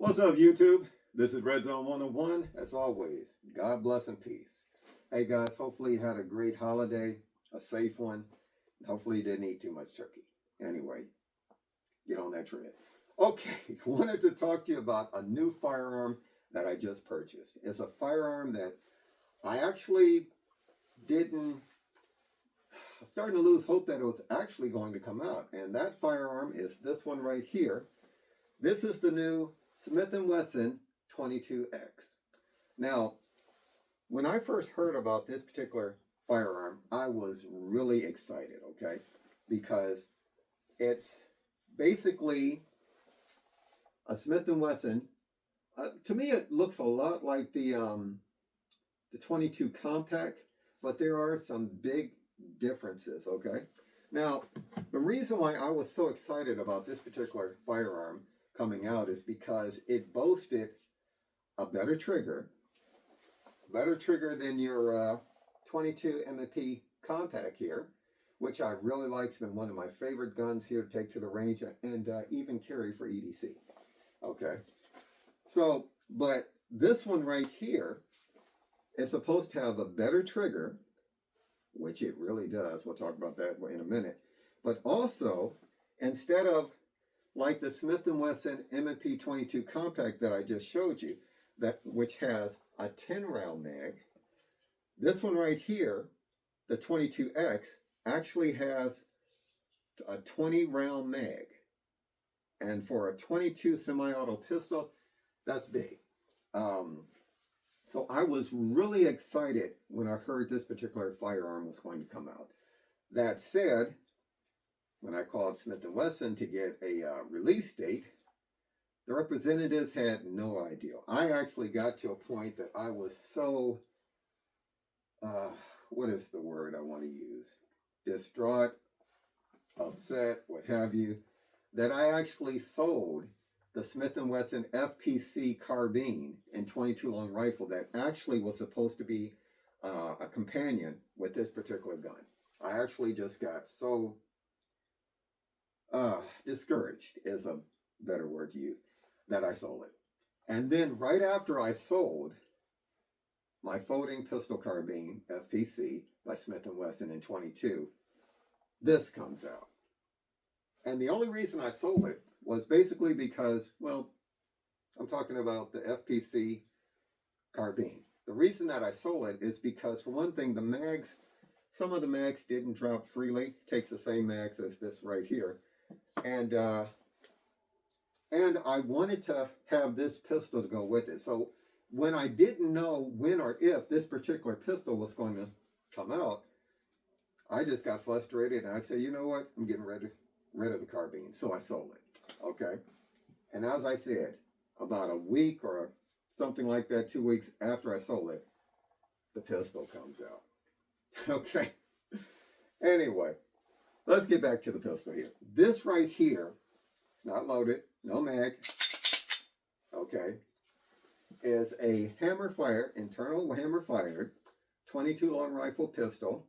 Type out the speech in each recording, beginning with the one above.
What's up, YouTube? This is Red Zone 101. As always, God bless and peace. Hey guys, hopefully you had a great holiday, a safe one. Hopefully you didn't eat too much turkey. Anyway, get on that trend. Okay, wanted to talk to you about a new firearm that I just purchased. It's a firearm that I actually I'm starting to lose hope that it was actually going to come out. And that firearm is this one right here. This is the new Smith and Wesson 22X. Now, when I first heard about this particular firearm, I was really excited, okay? Because it's basically a Smith and Wesson. To me, it looks a lot like the 22 Compact, but there are some big differences, okay? Now, the reason why I was so excited about this particular firearm coming out is because it boasted a better trigger than your 22 M&P Compact here, which I really like. It's been one of my favorite guns here to take to the range and even carry for EDC. Okay, so, but this one right here is supposed to have a better trigger, which it really does. We'll talk about that in a minute. But also, instead of like the Smith and Wesson M&P 22 Compact that I just showed you, which has a 10-round mag, this one right here, the 22X, actually has a 20-round mag. And for a 22 semi-auto pistol, that's big. So I was really excited when I heard this particular firearm was going to come out. That said, when I called Smith and Wesson to get a release date, the representatives had no idea. I actually got to a point that I was so, what is the word I want to use? Distraught, upset, what have you, that I actually sold the Smith and Wesson FPC carbine and 22 long rifle that actually was supposed to be a companion with this particular gun. I actually just got so discouraged is a better word to use, that I sold it. And then right after I sold my folding pistol carbine FPC by Smith and Wesson in 22, this comes out. And the only reason I sold it was basically because, well, I'm talking about the FPC carbine. The reason that I sold it is because, for one thing, the mags, some of the mags didn't drop freely. It takes the same mags as this right here. And I wanted to have this pistol to go with it. So when I didn't know when or if this particular pistol was going to come out, I just got frustrated and I said, you know what, I'm getting rid of the carbine. So I sold it. Okay. And as I said, about a week or something like that, 2 weeks after I sold it, the pistol comes out. Okay. Anyway, let's get back to the pistol here. This right here, it's not loaded, no mag, okay, is a internal hammer fired, 22 long rifle pistol,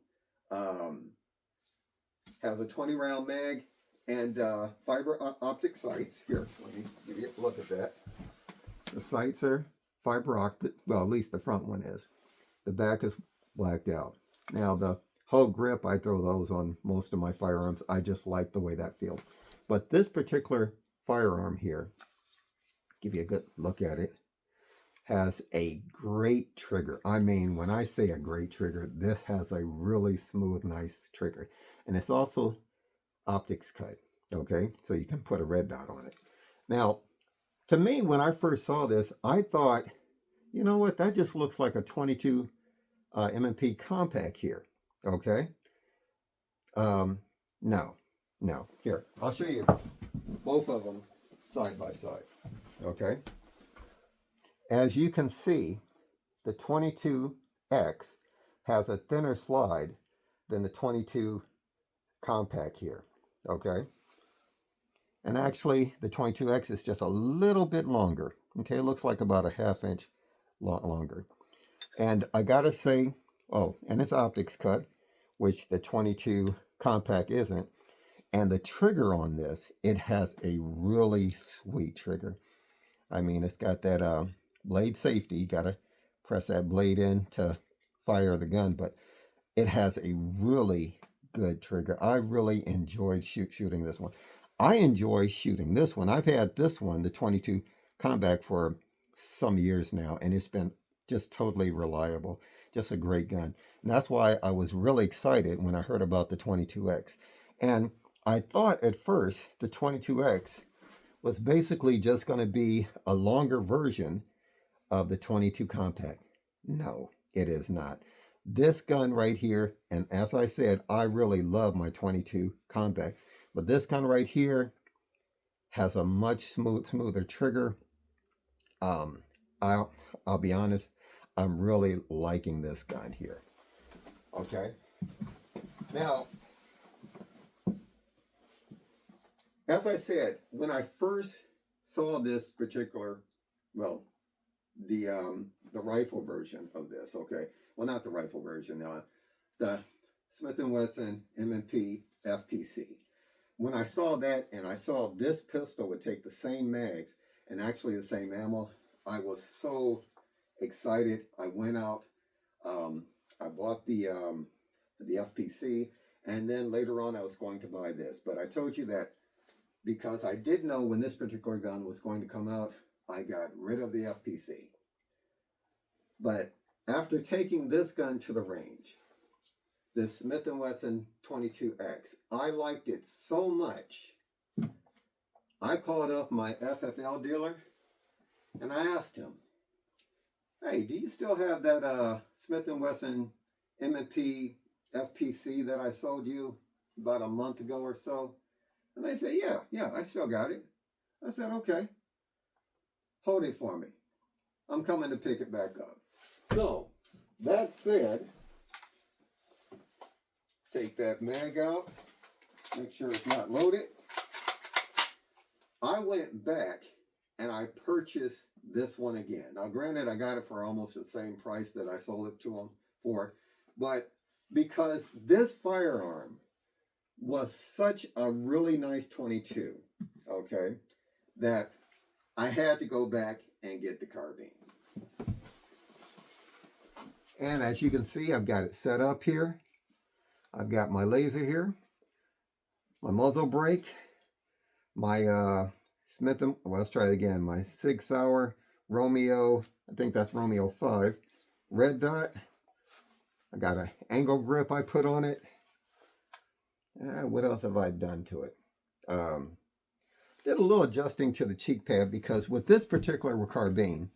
has a 20-round mag and fiber optic sights. Here, let me give you a look at that. The sights are fiber optic, well, at least the front one is. The back is blacked out. Now, the whole grip, I throw those on most of my firearms. I just like the way that feels. But this particular firearm here, give you a good look at it, has a great trigger. I mean, when I say a great trigger, this has a really smooth, nice trigger. And it's also optics cut, okay? So you can put a red dot on it. Now, to me, when I first saw this, I thought, you know what, that just looks like a 22 M&P Compact here, okay? No. Here, I'll show you both of them side by side, okay? As you can see, the 22X has a thinner slide than the 22 Compact here, okay? And actually, the 22X is just a little bit longer, okay? It looks like about a ½ inch longer. And I gotta say, oh, and it's optics cut, which the 22 Compact isn't. And the trigger on this, it has a really sweet trigger. I mean, it's got that blade safety. You got to press that blade in to fire the gun, but it has a really good trigger. I really enjoyed shooting this one. I enjoy shooting this one. I've had this one, the 22 Combat, for some years now, and it's been just totally reliable. Just a great gun. And that's why I was really excited when I heard about the 22X. And I thought at first the 22X was basically just going to be a longer version of the 22 Compact. No, it is not. This gun right here, and as I said, I really love my 22 Compact, but this gun right here has a much smoother trigger. Um, I'll be honest, I'm really liking this gun here. Okay. Now, as I said, when I first saw this particular, well, the rifle version of this, okay, well, not the rifle version, the Smith and Wesson M&P FPC. When I saw that, and I saw this pistol would take the same mags and actually the same ammo, I was so excited. I went out, I bought the FPC, and then later on I was going to buy this. But I told you that because I did know when this particular gun was going to come out, I got rid of the FPC. But after taking this gun to the range, the Smith and Wesson 22X, I liked it so much, I called up my FFL dealer and I asked him, hey, do you still have that Smith and Wesson M&P FPC that I sold you about a month ago or so? And they said, yeah, I still got it. I said, okay, hold it for me. I'm coming to pick it back up. So, that said, take that mag out, make sure it's not loaded. I went back and I purchased this one again. Now, granted, I got it for almost the same price that I sold it to them for, but because this firearm was such a really nice 22, okay, that I had to go back and get the carbine. And as you can see, I've got it set up here. I've got my laser here, my muzzle brake, my Smith & well, let's try it again, my Sig Sauer Romeo, I think that's Romeo 5, red dot. I got an angle grip I put on it. What else have I done to it? Did a little adjusting to the cheek pad because with this particular carbine,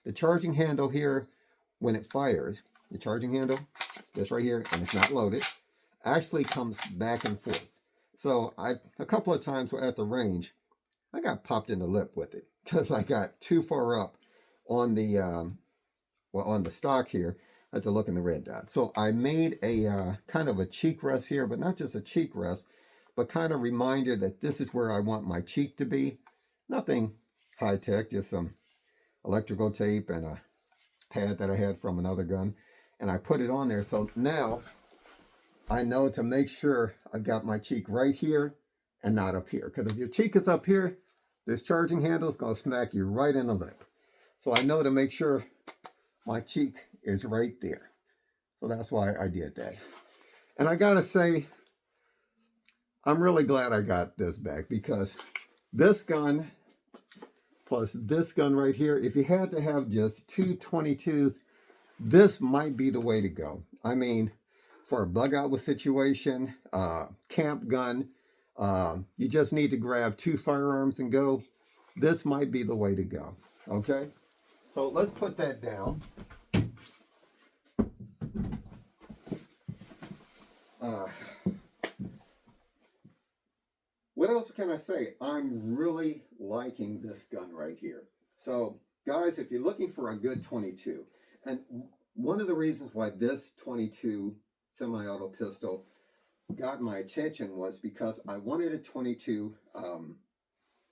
the charging handle here, when it fires, the charging handle, this right here, and it's not loaded, actually comes back and forth. So a couple of times at the range, I got popped in the lip with it because I got too far up on the on the stock here. I had to look in the red dot. So I made a kind of a cheek rest here, but not just a cheek rest, but kind of reminder that this is where I want my cheek to be. Nothing high tech, just some electrical tape and a pad that I had from another gun. And I put it on there. So now I know to make sure I've got my cheek right here and not up here. Because if your cheek is up here, this charging handle is going to smack you right in the lip. So I know to make sure my cheek is right there. So that's why I did that. And I got to say, I'm really glad I got this back because this gun plus this gun right here, if you had to have just two 22s, this might be the way to go. I mean, for a bug out with situation, camp gun, you just need to grab two firearms and go. This might be the way to go. Okay, so let's put that down. What else can I say? I'm really liking this gun right here. So, guys, if you're looking for a good 22, and one of the reasons why this 22 semi-auto pistol got my attention was because I wanted a 22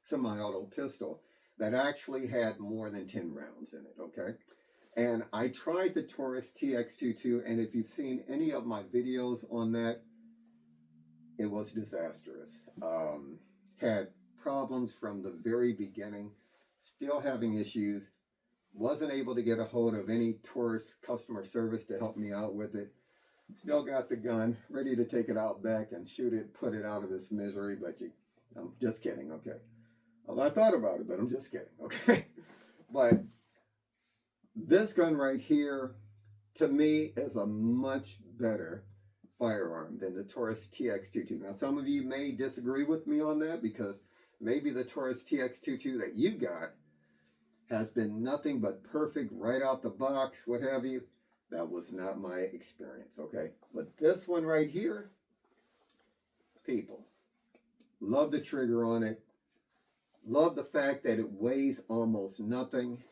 semi-auto pistol that actually had more than 10 rounds in it, okay? And I tried the Taurus TX22, and if you've seen any of my videos on that, it was disastrous. Had problems from the very beginning. still having issues. Wasn't able to get a hold of any Taurus customer service to help me out with it. Still got the gun, ready to take it out back and shoot it, put it out of this misery, but I'm just kidding, okay? Well, I thought about it, but I'm just kidding, okay? But this gun right here, to me, is a much better firearm than the Taurus TX22. Now, some of you may disagree with me on that because maybe the Taurus TX22 that you got has been nothing but perfect right out the box, what have you. That was not my experience, okay? But this one right here, people, love the trigger on it. Love the fact that it weighs almost nothing.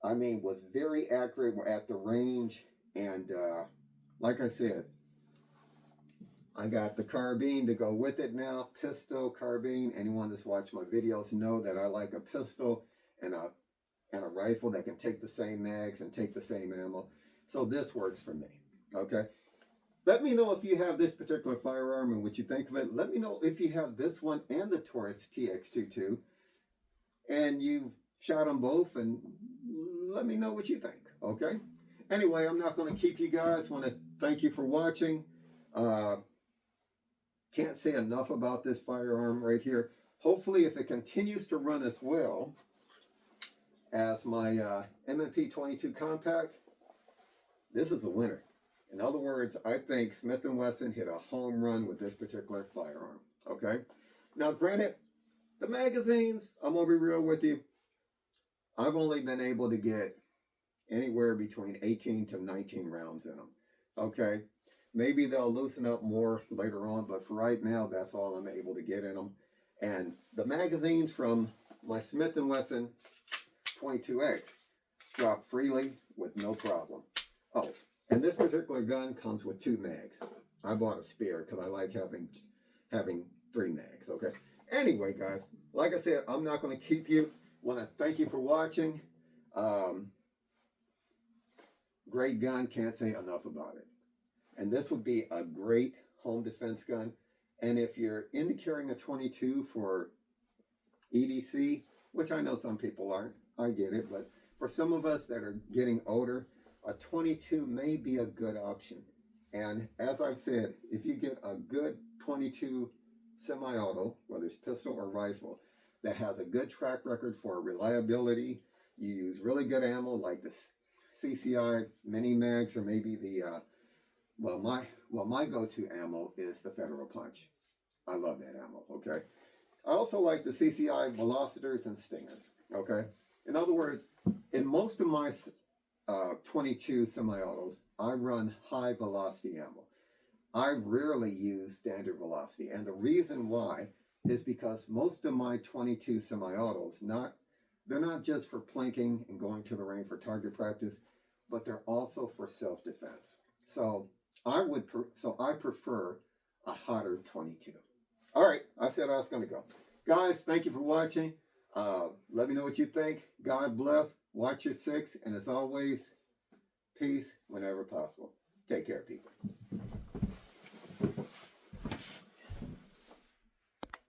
I mean, was very accurate at the range. And like I said, I got the carbine to go with it now. Pistol, carbine. Anyone that's watched my videos know that I like a pistol and a rifle that can take the same mags and take the same ammo. So this works for me, okay? Let me know if you have this particular firearm and what you think of it. Let me know if you have this one and the Taurus TX22 and you've shot them both, and let me know what you think, okay? Anyway, I'm not going to keep you guys. Want to thank you for watching. Can't say enough about this firearm right here. Hopefully, if it continues to run as well as my M&P 22 Compact, this is a winner. In other words, I think Smith and Wesson hit a home run with this particular firearm, okay? Now, granted, the magazines, I'm going to be real with you, I've only been able to get anywhere between 18 to 19 rounds in them, okay? Maybe they'll loosen up more later on, but for right now, that's all I'm able to get in them. And the magazines from my Smith and Wesson 22X drop freely with no problem. Oh, and this particular gun comes with 2 mags. I bought a spare because I like having 3 mags, okay? Anyway, guys, like I said, I'm not going to keep you. Want to thank you for watching. Great gun, can't say enough about it. And this would be a great home defense gun. And if you're into carrying a 22 for EDC, which I know some people aren't, I get it, but for some of us that are getting older, a 22 may be a good option. And as I've said, if you get a good 22 semi-auto, whether it's pistol or rifle, that has a good track record for reliability, you use really good ammo like the CCI mini mags, or maybe the my go-to ammo is the Federal Punch. I love that ammo, okay? I also like the CCI Velocitors and Stingers, okay? In other words, in most of my 22 semi-autos, I run high velocity ammo. I rarely use standard velocity, and the reason why is because most of my 22 semi-autos, they're not just for plinking and going to the range for target practice, but they're also for self-defense. So I prefer a hotter 22. All right, I said I was going to go. Guys, thank you for watching. Let me know what you think. God bless. Watch your 6. And as always, peace whenever possible. Take care, people.